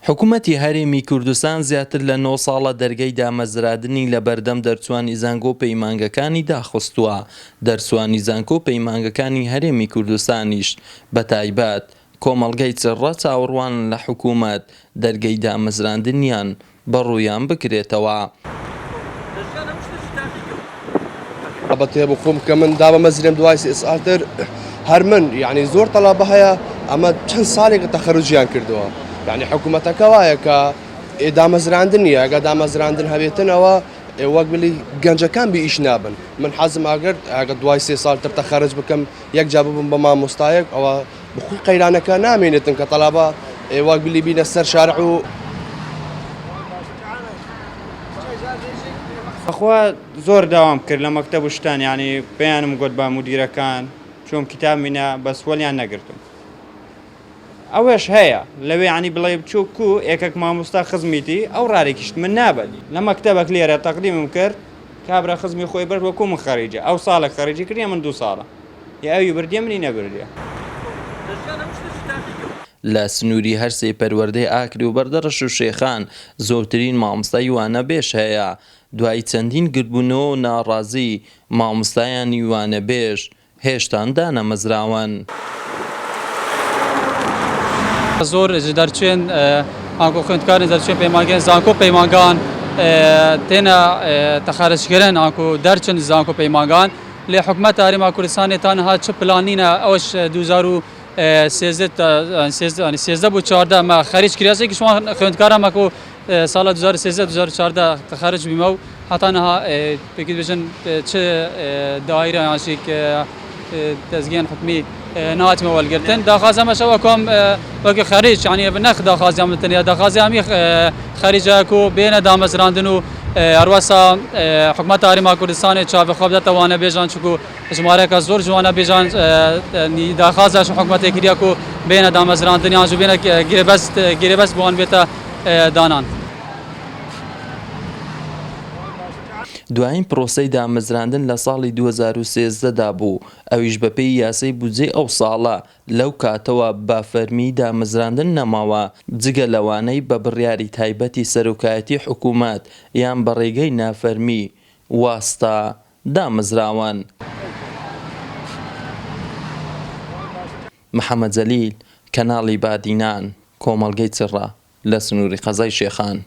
حکوومەتی هەرێمی کوردستان زیاتر لە 9 ساڵە دەرگەی دامەزراندنی لە بەردەم دەرچوانی زانکۆ پەیمانگەکانی داخستووە. دەرچوانی زانکۆ پەیمانگەکانی هەرێمی کوردستانیش بە تایبەت کۆمەڵگەی چڕە چاوەڕوان لە حکوومەت دەرگەی دامەزراندنیان بەڕوویان بکرێتەوە. بەتێ بخۆم کە من دابەمەزرێم دوای سێساڵتر هەر من یعنی زۆر تەڵابە هەیە ئەمە چەند ساڵێک تەخەرروجیان کردەوە. یعنی حکوومەتەکە وایە کە دامەزراندن نیە، ئەگە دامەزراندن هەبێتنەوە وەک بلی گەنجەکان بە ئیش نابن. من حەزم ئەگەر دوای 3 ساڵتر تەخەرج بکەم یەک جا ببم بە مامۆستایەک ئەوە بخوی قەیرانەکە نامێنێتن کە تەڵابە وەک بلی بینە سەر شارع و بەخوا زۆر داوام کرد لە مەکتەب و شتان، ینی پێیانم گوت بە مودیرەکان چۆم کتاب مینە بەس وەلیان نەگرتم. ئەوەش هەیە لەوێ عنی بڵێ بچووک و یەکێک مامۆستا خزمیتی ئەو ڕارێکیشت من نابەدی لە مەکتەبەک لێرە تەقدیمم کرد کابرا خزمی خۆی بەر وەکو من خەریجە ئەو ساڵە خەریجی کردی من 2 ساڵە یا ئەوی بردیە منی نەبردیە. لە سنووری هەرسەی پەروەردەی ئاکری و بەردەڕەش و شێخان زۆرترین مامۆستای وانە بێژ هەیە. دوای چەندین گربوونەوە و ناڕازی مامۆستایانی وانە بێژ هێشتان دانەمەزراون. زۆر دەرچێن ئاکۆ خوێندکارن دەرچێن پەیمانگەن زانکۆ پەیمانگان تێنە تەخارەجکردن ئاکۆ دەرچن زانکۆ پەیمانگان لێ حکوومەت هەرێما کوردستانی تەنها چ پلانینە ئەوەش 2013 بۆ 14 مە خەریج کریاسێکی شما خوێندکارە مەکۆ ساڵە 2013-2014 تەخارەج بیمە و هەتانەها پێکی بێژن چ دایرە یانشێک دەستگیان حکومی نهاتمە وەلگرتن داخوازەمەشەوە کۆم وەکە خەریج ینی نەخ داخوازیان بتنیا داخوازیامی خەریجەکە و بێنە دامەزراندن و هەروەسا حکوومەت هەرێما کوردستانی چاوەخوا بداتە وانە بێژان چکو ژمارەیەکە زۆر جوانە بێژان داخوازەش حکوومەتی کردیا و بێنە دامەزراندنیان و بێنە گیرەبەست بۆوان بێتە دانان. دوایین پرۆسەی دامەزراندن لە ساڵی 2013دا بوو، ئەویش بەپێی یاسای بودجێ ئەو ساڵە لەو کاتەوە بە فەرمی دامەزراندن نەماوە جگە لەوانەی بە بڕیاری تایبەتی سەرۆکایەتی حکوومەت یان بە ڕێگەی نافەرمی واستە دامەزراون. محەممەد جەلیل، کەناڵی بادینان، کۆمەڵگەی چڕە لە سنووری قەزای شێخان.